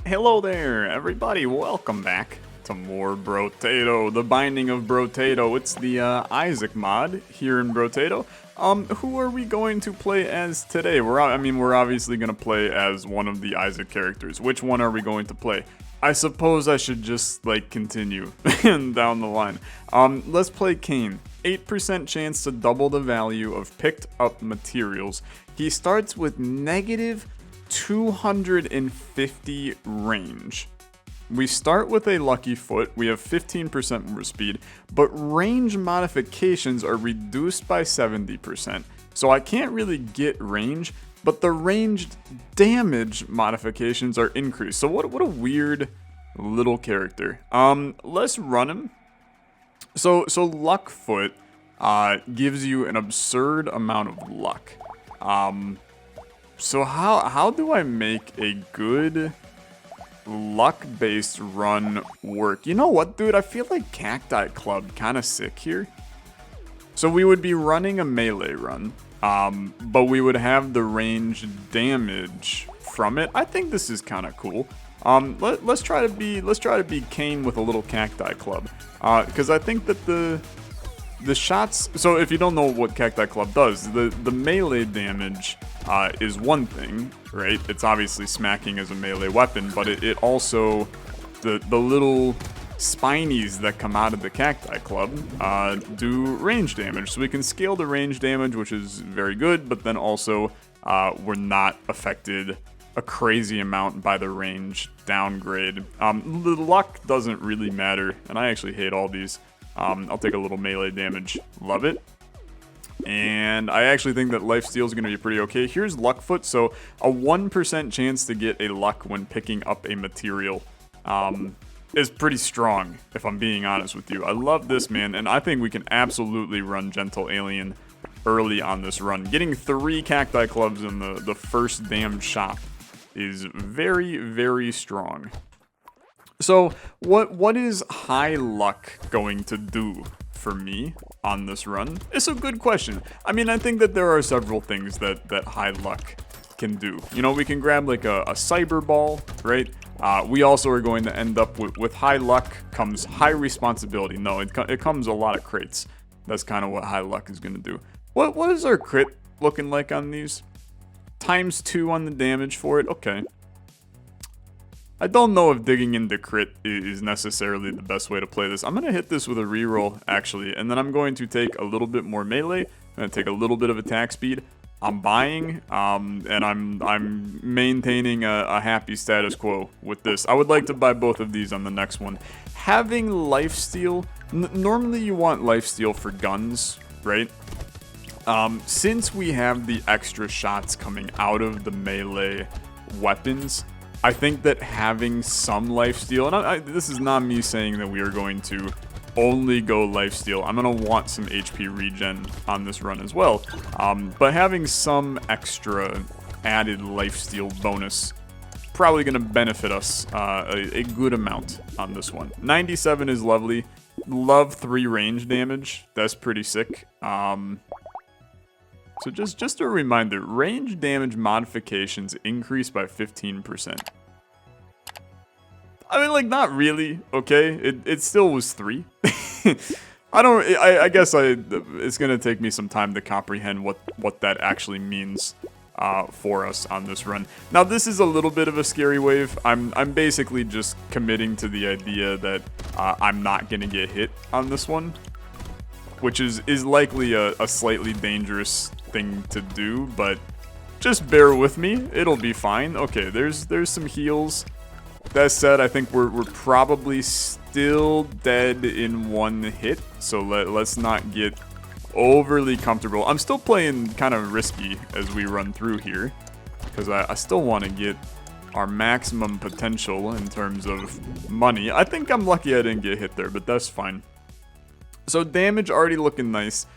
Hello there, everybody. Welcome back to more Brotato, the Binding of Brotato. It's the Isaac mod here in Brotato. Who are we going to play as today? We're obviously going to play as one of the Isaac characters. Which one are we going to play? I suppose I should just, continue down the line. Let's play Cain. 8% chance to double the value of picked up materials. He starts with negative 250 range. We start with a lucky foot, we have 15% more speed, but range modifications are reduced by 70%. So I can't really get range, but the ranged damage modifications are increased. So what a weird little character. Let's run him. So luck foot gives you an absurd amount of luck. So how do I make a good luck-based run work? You know what, dude? I feel like Cacti Club kind of sick here. So we would be running a melee run, but we would have the range damage from it. I think this is kind of cool. Let's try to be Cain with a little Cacti Club, because I think that the shots. So if you don't know what Cacti Club does, the melee damage is one thing, right? It's obviously smacking as a melee weapon, but it also, the little spinies that come out of the Cacti Club do range damage. So we can scale the range damage, which is very good, but then also we're not affected a crazy amount by the range downgrade. The luck doesn't really matter, and I actually hate all these. I'll take a little melee damage. Love it. And I actually think that lifesteal is going to be pretty okay. Here's Luckfoot, so a 1% chance to get a luck when picking up a material is pretty strong, if I'm being honest with you. I love this, man, and I think we can absolutely run Gentle Alien early on this run. Getting 3 Cacti Clubs in the first damn shot is very, very strong. So what is high luck going to do for me on this run? It's a good question. I mean, I think that there are several things that high luck can do. You know, we can grab like a cyber ball, right? We also are going to end up with high luck comes high responsibility. No, it comes a lot of crits. That's kind of what high luck is going to do. What is our crit looking like on these? ×2 on the damage for it. Okay. I don't know if digging into crit is necessarily the best way to play this. I'm going to hit this with a reroll, actually, and then I'm going to take a little bit more melee. I'm going to take a little bit of attack speed. I'm buying, and I'm maintaining a happy status quo with this. I would like to buy both of these on the next one. Having lifesteal, normally you want lifesteal for guns, right? Since we have the extra shots coming out of the melee weapons, I think that having some lifesteal, and this is not me saying that we are going to only go lifesteal. I'm going to want some HP regen on this run as well. But having some extra added lifesteal bonus probably going to benefit us a good amount on this one. 97 is lovely. Love 3 range damage. That's pretty sick. So just a reminder, range damage modifications increase by 15%. I mean, like, not really, okay? It still was 3. I guess it's gonna take me some time to comprehend what that actually means for us on this run. Now, this is a little bit of a scary wave. I'm basically just committing to the idea that I'm not gonna get hit on this one, which is likely a slightly dangerous thing to do, but just bear with me. It'll be fine. Okay, there's some heals. That said, I think we're probably still dead in 1 hit, so let's not get overly comfortable. I'm still playing kind of risky as we run through here, because I still want to get our maximum potential in terms of money. I think I'm lucky I didn't get hit there, but that's fine. So damage already looking nice.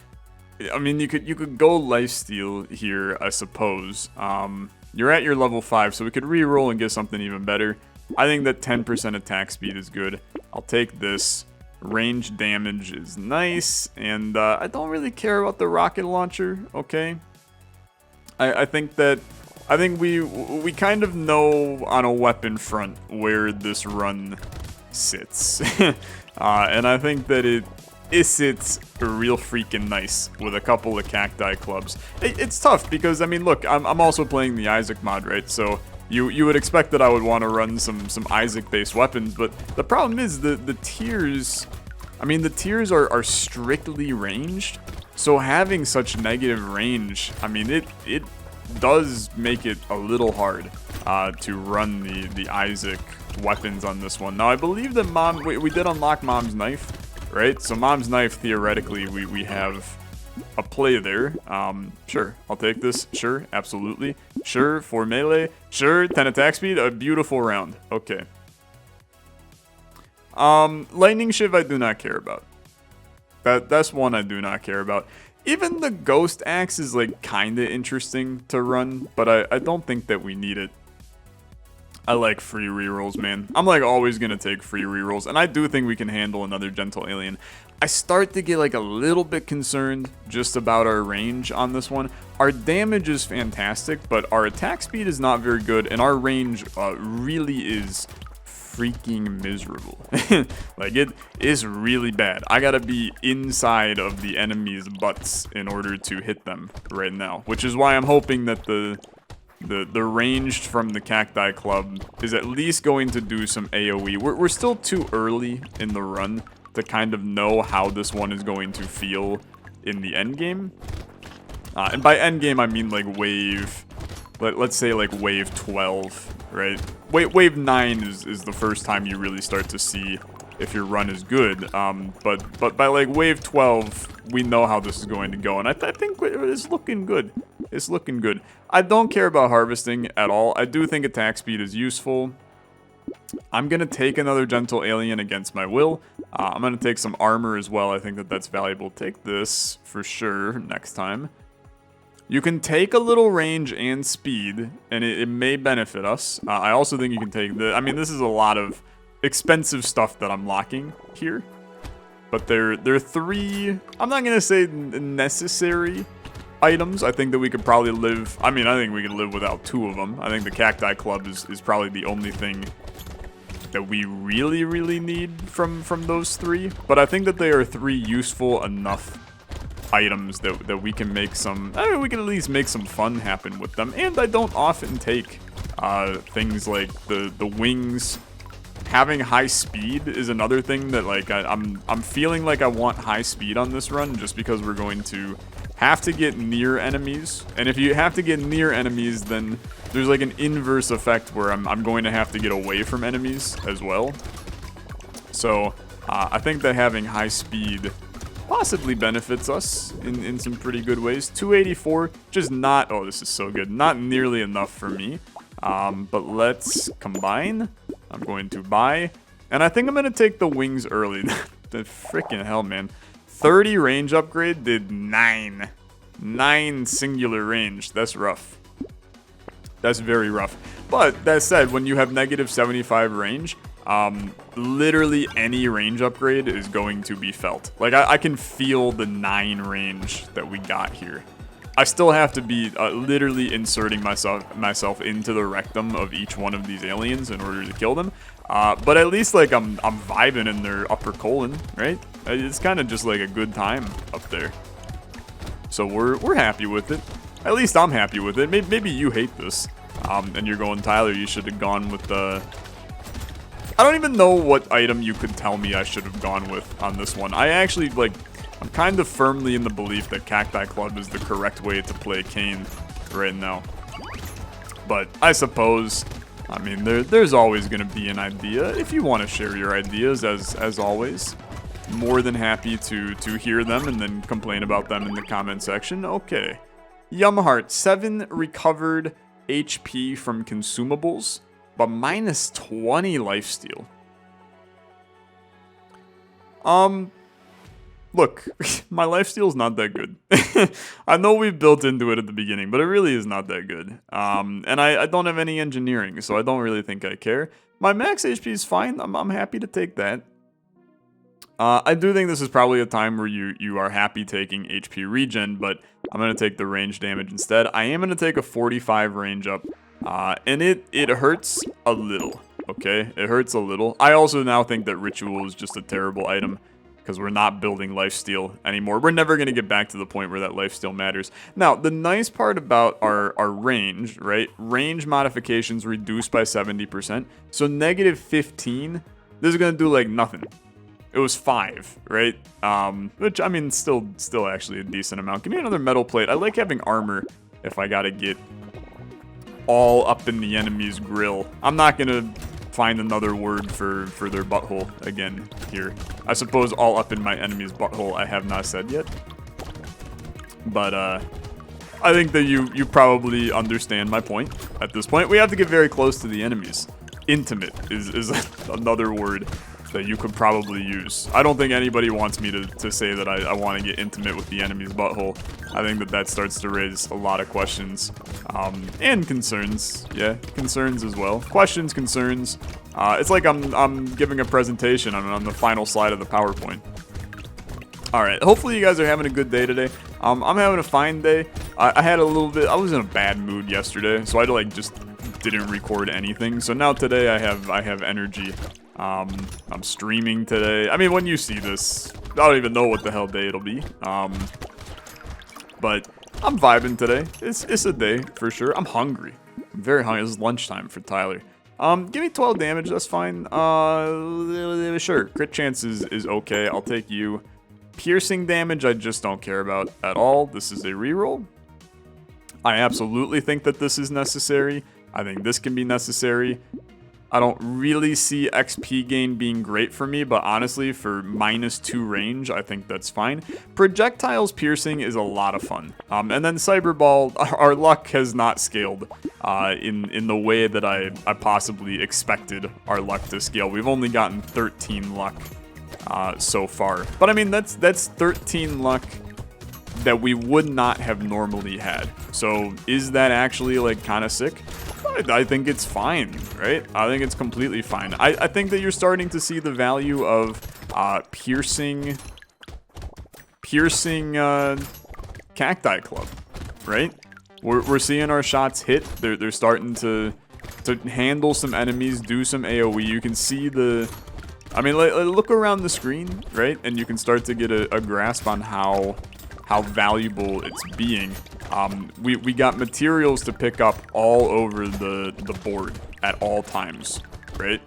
I mean, you could go lifesteal here, I suppose. You're at your level 5, so we could reroll and get something even better. I think that 10% attack speed is good. I'll take this. Range damage is nice, and I don't really care about the rocket launcher, okay? I think that I think we kind of know on a weapon front where this run sits. And I think that it sits real freaking nice with a couple of cacti clubs. It's tough because, I mean, look, I'm also playing the Isaac mod, right? So you would expect that I would want to run some Isaac-based weapons, but the problem is the tiers, I mean, the tiers are strictly ranged, so having such negative range, I mean, it does make it a little hard to run the Isaac weapons on this one. Now, I believe that we did unlock Mom's Knife, right? So Mom's Knife, theoretically, we have a play there. Sure, I'll take this. Sure, absolutely. Sure, for melee. Sure, 10 attack speed. A beautiful round. Okay. Lightning Shiv I do not care about. That's one I do not care about. Even the Ghost Axe is like kinda interesting to run, but I don't think that we need it. I like free rerolls, man. I'm like always gonna take free rerolls, and I do think we can handle another Gentle Alien. I start to get like a little bit concerned just about our range on this one. Our damage is fantastic, but our attack speed is not very good, and our range really is freaking miserable. Like, it is really bad. I gotta be inside of the enemy's butts in order to hit them right now, which is why I'm hoping that the ranged from the Cacti Club is at least going to do some AoE. We're still too early in the run to kind of know how this one is going to feel in the end game. And by end game, I mean like wave, let's say like wave 12, right? Wave 9 is the first time you really start to see if your run is good. But by like wave 12, we know how this is going to go, and I think it's looking good. It's looking good. I don't care about harvesting at all. I do think attack speed is useful. I'm going to take another Gentle Alien against my will. I'm going to take some armor as well. I think that that's valuable. Take this for sure next time. You can take a little range and speed, and it may benefit us. I also think you can take the... I mean, this is a lot of expensive stuff that I'm locking here. But they're three... I'm not going to say necessary items. I think that we could probably live... I mean, I think we could live without two of them. I think the Cacti Club is probably the only thing that we really, really need from those three. But I think that they are three useful enough items that we can make some... I mean, we can at least make some fun happen with them. And I don't often take things like the wings. Having high speed is another thing that, like, I'm feeling like I want high speed on this run, just because we're going to have to get near enemies. And if you have to get near enemies, then there's like an inverse effect where I'm going to have to get away from enemies as well. So I think that having high speed possibly benefits us in some pretty good ways. 284, just not... Oh, this is so good. Not nearly enough for me. But let's combine. I'm going to buy. And I think I'm going to take the wings early. The freaking hell, man. 30 range upgrade did 9. 9 singular range. That's rough. That's very rough. But that said, when you have negative 75 range, literally any range upgrade is going to be felt. Like, I can feel the 9 range that we got here. I still have to be literally inserting myself into the rectum of each one of these aliens in order to kill them. But at least, like, I'm vibing in their upper colon, right? It's kind of just like a good time up there. So we're happy with it. At least I'm happy with it. Maybe you hate this, and you're going, Tyler, you should have gone with the... I don't even know what item you could tell me I should have gone with on this one. I actually, like... I'm kind of firmly in the belief that Cacti Club is the correct way to play Cain right now. But I suppose, I mean, there's always going to be an idea. If you want to share your ideas, as always, more than happy to hear them and then complain about them in the comment section. Okay. Yumheart, 7 recovered HP from consumables, but minus 20 lifesteal. Look, my lifesteal's not that good. I know we built into it at the beginning, but it really is not that good. And I don't have any engineering, so I don't really think I care. My max HP is fine. I'm happy to take that. I do think this is probably a time where you are happy taking HP regen, but I'm going to take the range damage instead. I am going to take a 45 range up, and it hurts a little, okay? It hurts a little. I also now think that Ritual is just a terrible item, because we're not building lifesteal anymore. We're never going to get back to the point where that lifesteal matters. Now, the nice part about our range, right? Range modifications reduced by 70%. So negative 15, this is going to do like nothing. It was 5, right? Which, I mean, still actually a decent amount. Give me another metal plate. I like having armor if I got to get all up in the enemy's grill. I'm not going to find another word for their butthole again here. I suppose all up in my enemy's butthole I have not said yet. But I think that you probably understand my point at this point. We have to get very close to the enemies. Intimate is another word that you could probably use. I don't think anybody wants me to say that I want to get intimate with the enemy's butthole. I think that starts to raise a lot of questions and concerns. Yeah, concerns as well. Questions, concerns. It's like I'm giving a presentation on the final slide of the PowerPoint. All right, hopefully you guys are having a good day today. I'm having a fine day. I had a little bit, I was in a bad mood yesterday, so I like just didn't record anything. So now today I have energy. I'm streaming today. I mean, when you see this, I don't even know what the hell day it'll be. But I'm vibing today. It's a day for sure. I'm hungry. I'm very hungry. This is lunchtime for Tyler. Give me 12 damage. That's fine. Sure. Crit chance is okay. I'll take you. Piercing damage, I just don't care about at all. This is a reroll. I absolutely think that this is necessary. I think this can be necessary. I don't really see XP gain being great for me, but honestly, for -2 range, I think that's fine. Projectiles piercing is a lot of fun. And then Cyberball, our luck has not scaled in the way that I possibly expected our luck to scale. We've only gotten 13 luck so far. But I mean, that's 13 luck that we would not have normally had. So is that actually like kind of sick? I think it's fine, right? I think it's completely fine. I think that you're starting to see the value of piercing Cacti Club, right? We're seeing our shots hit. They're starting to handle some enemies, do some AoE. You can see I mean, look around the screen, right? And you can start to get a grasp on how valuable it's being. We got materials to pick up all over the board at all times, right?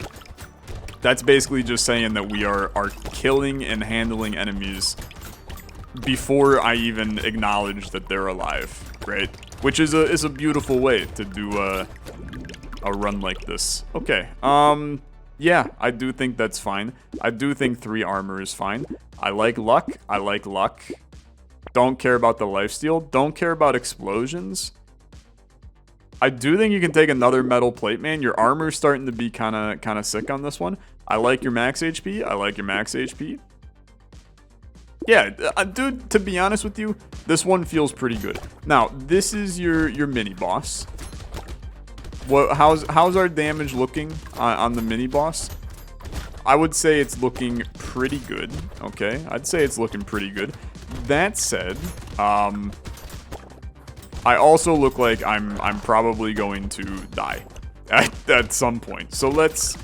That's basically just saying that we are killing and handling enemies before I even acknowledge that they're alive, right? Which is a beautiful way to do a run like this. Okay, yeah, I do think that's fine. I do think 3 armor is fine. I like luck. Don't care about the lifesteal. Don't care about explosions. I do think you can take another metal plate, man. Your armor's starting to be kind of sick on this one. I like your max HP. Yeah, dude, to be honest with you, this one feels pretty good. Now, this is your mini boss. How's our damage looking on the mini boss? I would say it's looking pretty good. Okay, I'd say it's looking pretty good. That said, I also look like I'm probably going to die at some point. So let's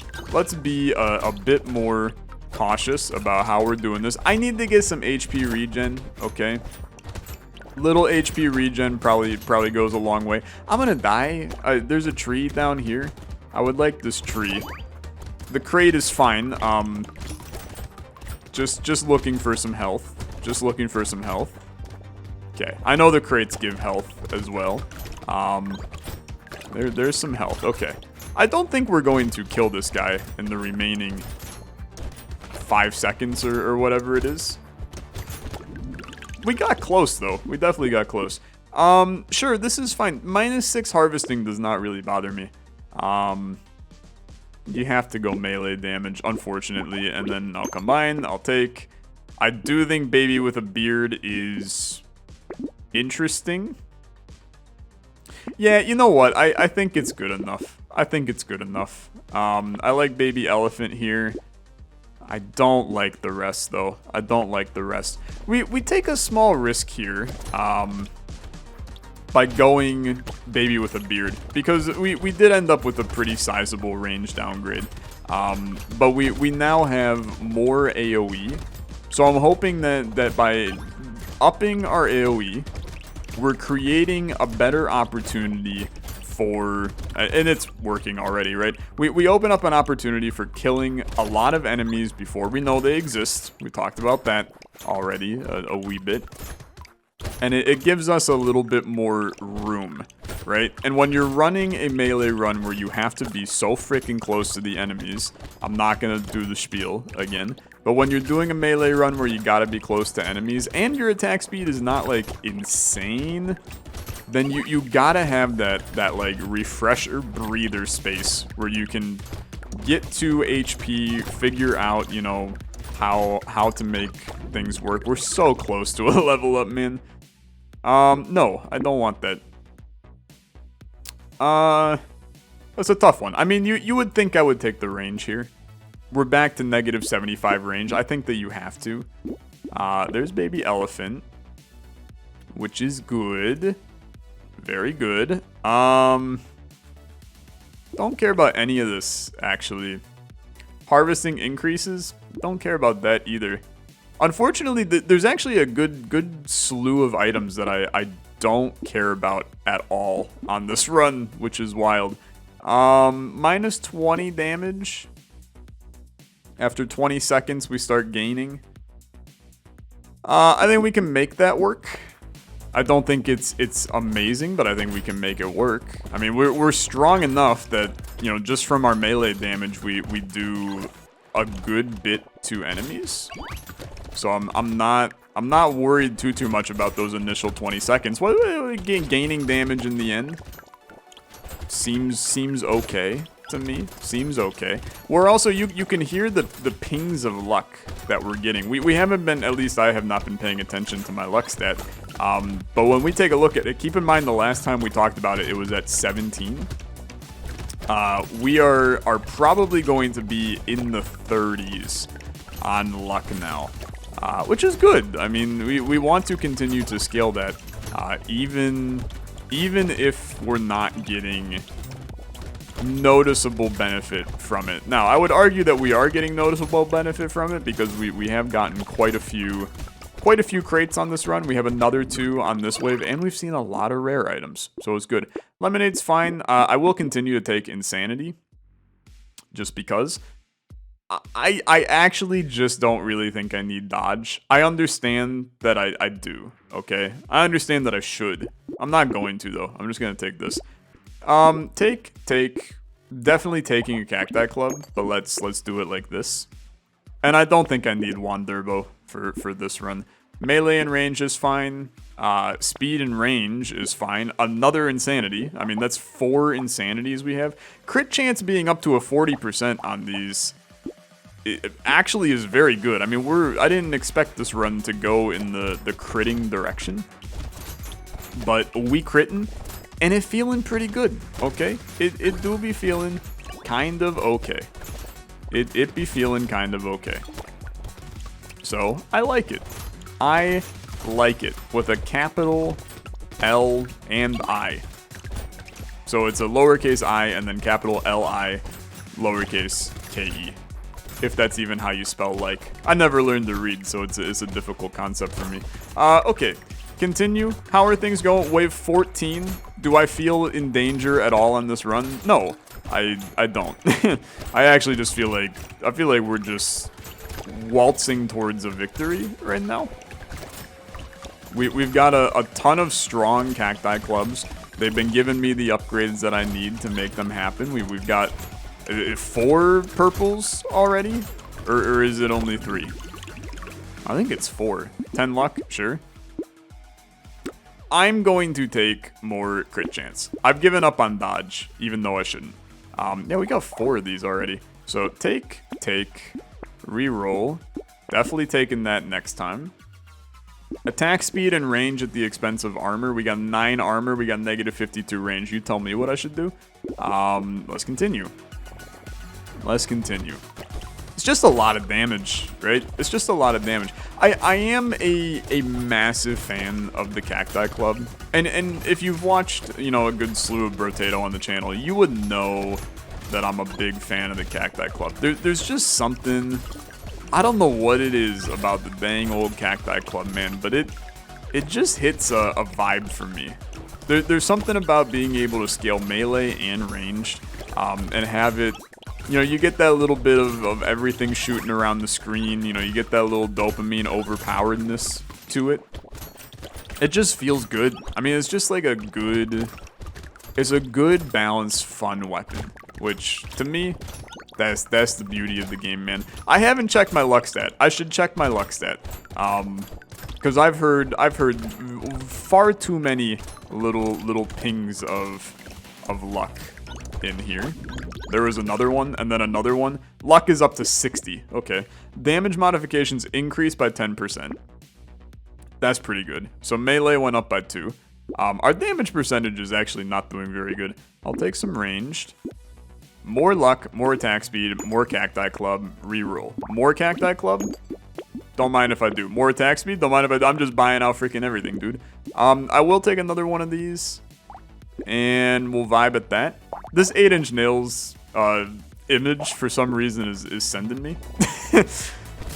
be a bit more cautious about how we're doing this. I need to get some HP regen. Okay, little HP regen probably goes a long way. I'm gonna die. There's a tree down here. I would like this tree. The crate is fine. Just looking for some health. Okay, I know the crates give health as well. There's some health. Okay, I don't think we're going to kill this guy in the remaining 5 seconds or whatever it is. We got close though. We definitely got close. Sure, this is fine. -6 harvesting does not really bother me. You have to go melee damage, unfortunately, and then I'll combine. I'll take. I do think baby with a beard is interesting. Yeah, you know what? I think it's good enough. I like baby elephant here. I don't like the rest, though. I don't like the rest. We take a small risk here by going baby with a beard, because we did end up with a pretty sizable range downgrade. But we now have more AoE. So I'm hoping that by upping our AoE, we're creating a better opportunity for, and it's working already, right? We open up an opportunity for killing a lot of enemies before we know they exist. We talked about that already a wee bit. And it gives us a little bit more room, right? And when you're running a melee run where you have to be so freaking close to the enemies, I'm not gonna do the spiel again, but when you're doing a melee run where you gotta be close to enemies and your attack speed is not like insane, then you gotta have that like refresher breather space where you can get to HP, figure out, you know, how to make things work. We're so close to a level up, man. No, I don't want that. That's a tough one. I mean, you would think I would take the range here. We're back to negative 75 range. I think that you have to. There's baby elephant, which is good. Very good. Don't care about any of this, actually. Harvesting increases. Don't care about that either. Unfortunately, there's actually a good slew of items that I don't care about at all on this run, which is wild. Minus 20 damage. After 20 seconds, we start gaining. I think we can make that work. I don't think it's amazing, but I think we can make it work. I mean, we're strong enough that, you know, just from our melee damage, we do a good bit to enemies. So I'm not worried too much about those initial 20 seconds. Gaining damage in the end seems okay to me. Seems okay. We're also, you can hear the pings of luck that we're getting. We haven't been, at least I have not been paying attention to my luck stat. But when we take a look at it, keep in mind the last time we talked about it, it was at 17. We are probably going to be in the 30s on luck now, which is good. I mean, we want to continue to scale that, even if we're not getting noticeable benefit from it. Now, I would argue that we are getting noticeable benefit from it because we have gotten quite a few crates on this run. We have another 2 on this wave, and we've seen a lot of rare items, so it's good. Lemonade's fine. I will continue to take Insanity, just because. I actually just don't really think I need Dodge. I understand that I do, okay? I understand that I should. I'm not going to, though. I'm just going to take this. Definitely taking a Cacti Club, but let's do it like this. And I don't think I need Wand Durbo for this run. Melee and range is fine. Speed and range is fine. Another Insanity. I mean, that's 4 Insanities we have. Crit chance being up to a 40% on these, it actually is very good. I mean, I didn't expect this run to go in the critting direction, but we critting, and it feeling pretty good, okay? It do be feeling kind of okay. It be feeling kind of okay. So, I like it. I like it with a capital L and I. So it's a lowercase I and then capital L-I, lowercase K-E. If that's even how you spell like. I never learned to read, so it's a difficult concept for me. Okay, continue. How are things going? Wave 14. Do I feel in danger at all on this run? No, I don't. I actually just feel like, we're just waltzing towards a victory right now. We've got a ton of strong Cacti Clubs. They've been giving me the upgrades that I need to make them happen. We've got 4 purples already? Or is it only 3? I think it's 4. 10 luck? Sure. I'm going to take more crit chance. I've given up on dodge, even though I shouldn't. Yeah, we got 4 of these already. So take, reroll. Definitely taking that next time. Attack speed and range at the expense of armor. We got 9 armor. We got negative 52 range. You tell me what I should do. Let's continue. Let's continue. It's just a lot of damage, right? It's just a lot of damage. I am a massive fan of the Cacti Club. And if you've watched, you know, a good slew of Brotato on the channel, you would know that I'm a big fan of the Cacti Club. There's just something, I don't know what it is about the dang old Cacti Club, man, but it just hits a vibe for me. There's something about being able to scale melee and ranged, and have it, you know, you get that little bit of everything shooting around the screen, you know, you get that little dopamine overpoweredness to it. It just feels good. I mean, it's just like it's a good, balanced, fun weapon, which, to me, that's the beauty of the game, man. I haven't checked my luck stat. I should check my luck stat. Because I've heard far too many little pings of luck in here. There was another one, and then another one. Luck is up to 60. Okay. Damage modifications increased by 10%. That's pretty good. So melee went up by 2. Our damage percentage is actually not doing very good. I'll take some ranged. More luck, more attack speed, more Cacti Club, reroll. More Cacti Club? Don't mind if I do. More attack speed? Don't mind if I do. I'm just buying out freaking everything, dude. I will take another one of these, and we'll vibe at that. This 8-inch nails image, for some reason, is sending me.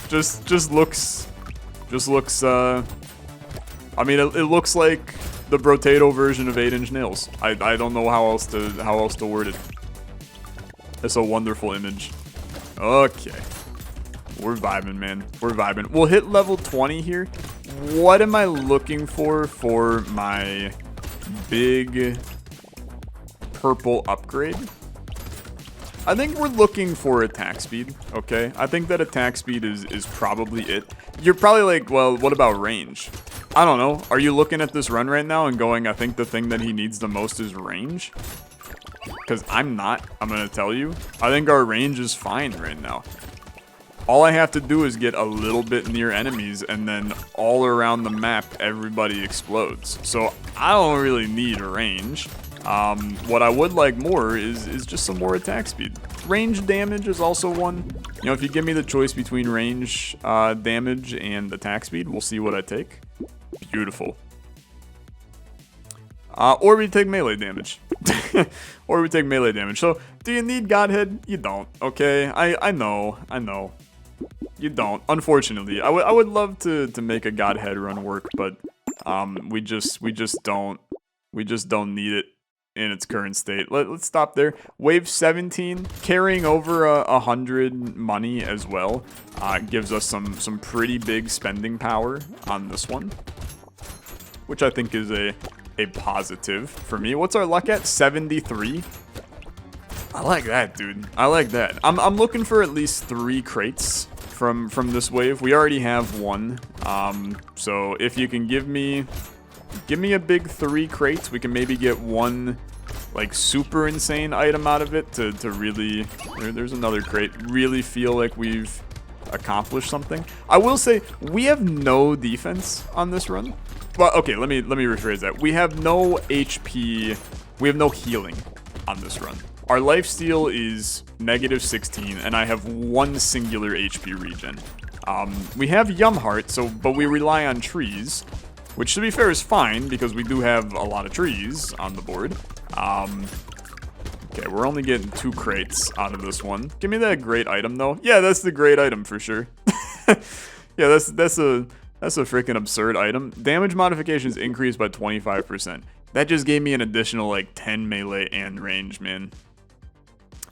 just looks, I mean, it looks like the Brotato version of 8-inch nails. I don't know how else to word it. It's a wonderful image. Okay. We're vibing, man. We're vibing. We'll hit level 20 here. What am I looking for my big purple upgrade? I think we're looking for attack speed, okay? I think that attack speed is probably it. You're probably like, well, what about range? I don't know. Are you looking at this run right now and going, I think the thing that he needs the most is range? Because I'm not. I'm going to tell you. I think our range is fine right now. All I have to do is get a little bit near enemies, and then all around the map, everybody explodes. So I don't really need a range. What I would like more is just some more attack speed. Range damage is also one. You know, if you give me the choice between range damage and attack speed, we'll see what I take. Beautiful. Or we take melee damage. Or we take melee damage. So, do you need Godhead? You don't, okay? I know. You don't, unfortunately. I would love to make a Godhead run work, but we just don't need it in its current state. Let's stop there. Wave 17, carrying over 100 money as well, gives us some pretty big spending power on this one, which I think is a positive for me. What's our luck at? 73. I like that, dude. I like that. I'm looking for at least 3 crates from this wave. We already have 1. So if you can give me a big 3 crates, we can maybe get 1 like super insane item out of it to really, there's another crate, really feel like we've accomplished something. I will say we have no defense on this run. Well, okay, let me rephrase that. We have no HP, we have no healing on this run. Our lifesteal is -16, and I have 1 singular HP regen. We have Yum Heart, but we rely on trees, which to be fair is fine because we do have a lot of trees on the board. Okay, we're only getting 2 crates out of this one. Give me that great item though. Yeah, that's the great item for sure. Yeah, that's a freaking absurd item. Damage modifications increased by 25%. That just gave me an additional like 10 melee and range, man.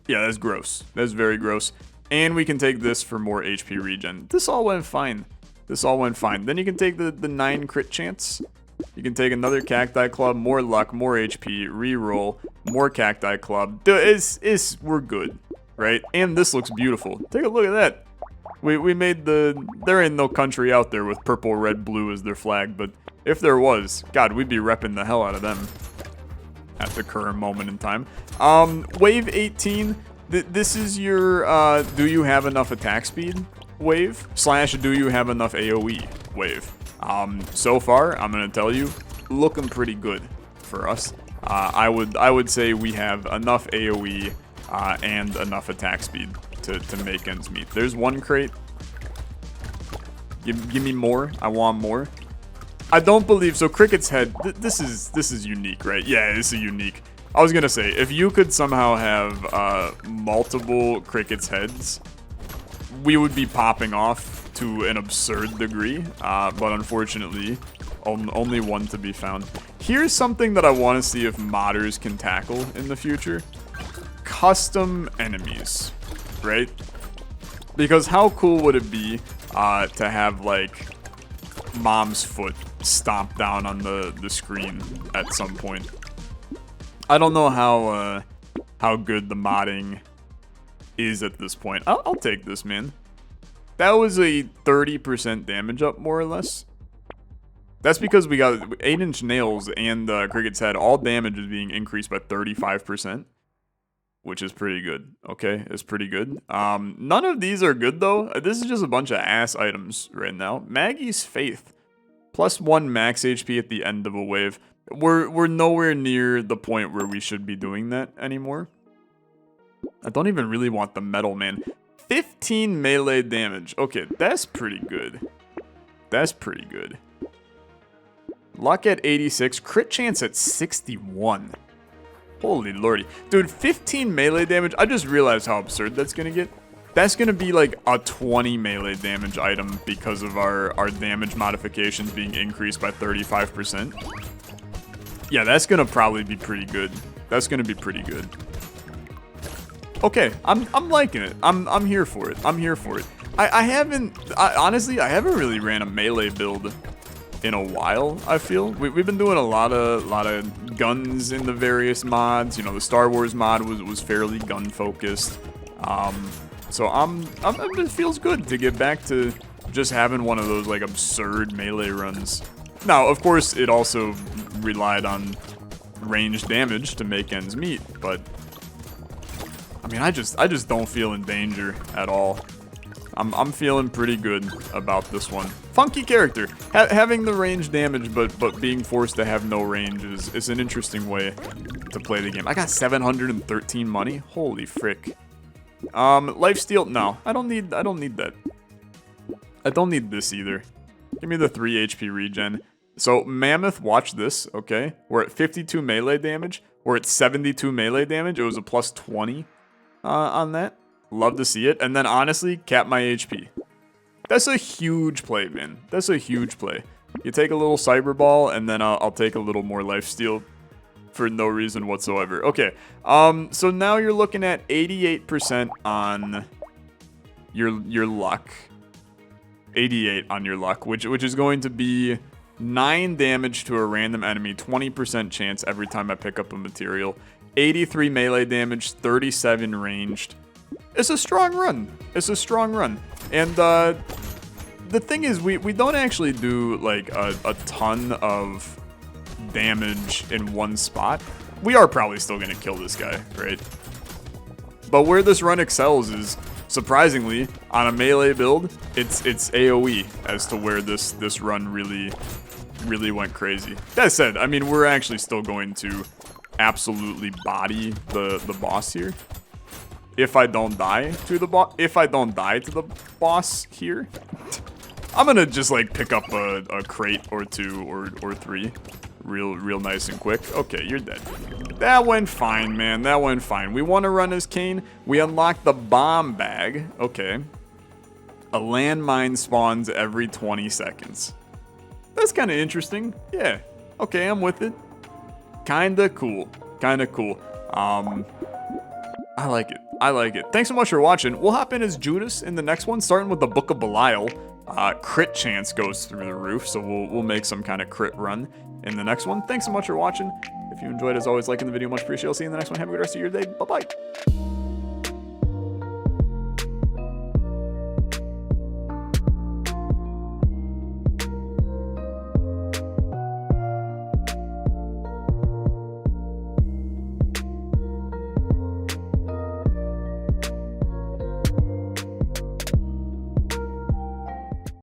Yeah, that's gross. That's very gross. And we can take this for more HP regen. This all went fine. This all went fine. Then you can take the 9 crit chance. You can take another Cacti Club, more luck, more HP, reroll, more Cacti Club. We're good, right? And this looks beautiful. Take a look at that. We made there ain't no country out there with purple, red, blue as their flag, but if there was, God, we'd be repping the hell out of them at the current moment in time. Wave 18, this is your, do you have enough attack speed wave, / do you have enough AoE wave. So far, I'm gonna tell you, looking pretty good for us. I would say we have enough AoE and enough attack speed to make ends meet. There's one crate. Give me more. I want more. I don't believe so. Cricket's head. This is unique, right? Yeah, this is unique. I was gonna say, if you could somehow have multiple Cricket's heads, we would be popping off to an absurd degree. But unfortunately, only one to be found. Here's something that I want to see if modders can tackle in the future. Custom enemies, right? Because how cool would it be to have, like, Mom's foot stomp down on the screen at some point? I don't know how good the modding is at this point. I'll take this, man. That was a 30% damage up, more or less. That's because we got 8-inch nails and Cricket's head. All damage is being increased by 35%, which is pretty good. Okay, it's pretty good. None of these are good, though. This is just a bunch of ass items right now. Maggie's Faith. +1 max HP at the end of a wave. We're nowhere near the point where we should be doing that anymore. I don't even really want the metal, man. 15 melee damage. Okay, that's pretty good. That's pretty good. Luck at 86. Crit chance at 61. Holy lordy. Dude, 15 melee damage. I just realized how absurd that's going to get. That's going to be like a 20 melee damage item because of our damage modifications being increased by 35%. Yeah, that's going to probably be pretty good. That's going to be pretty good. Okay, I'm liking it. I'm here for it. I'm here for it. Honestly, I haven't really ran a melee build in a while. I feel we've been doing a lot of guns in the various mods. You know, the Star Wars mod was fairly gun focused. So it feels good to get back to just having one of those like absurd melee runs. Now, of course, it also relied on range damage to make ends meet, but I mean, I just don't feel in danger at all. I'm feeling pretty good about this one. Funky character. Having the range damage, but being forced to have no range is an interesting way to play the game. I got 713 money. Holy frick. Lifesteal. No, I don't need that. I don't need this either. Give me the 3 HP regen. So Mammoth, watch this. Okay, we're at 52 melee damage. We're at 72 melee damage. It was a +20 on that. Love to see it. And then honestly, cap my HP. That's a huge play, man. That's a huge play. You take a little cyber ball, and then I'll take a little more lifesteal for no reason whatsoever. Okay. So now you're looking at 88% on your luck. 88 on your luck, which is going to be 9 damage to a random enemy, 20% chance every time I pick up a material. 83 melee damage, 37 ranged. It's a strong run. It's a strong run. And the thing is, we don't actually do like a ton of damage in one spot. We are probably still gonna kill this guy, right? But where this run excels is, surprisingly, on a melee build, it's AoE as to where this run really went crazy. That said, I mean, we're actually still going to absolutely body the boss here. If I don't die to the boss here, I'm gonna just like pick up a crate or 2 or 3 real nice and quick. Okay, you're dead. That went fine, man. That went fine. We want to run as Cain. We unlock the bomb bag. Okay. A landmine spawns every 20 seconds. That's kind of interesting. Yeah. Okay, I'm with it. Kinda cool. Kinda cool. I like it. I like it. Thanks so much for watching. We'll hop in as Judas in the next one, starting with the Book of Belial. Crit chance goes through the roof, so we'll make some kind of crit run in the next one. Thanks so much for watching. If you enjoyed, as always, liking the video, much appreciated. I'll see you in the next one. Have a good rest of your day. Bye-bye.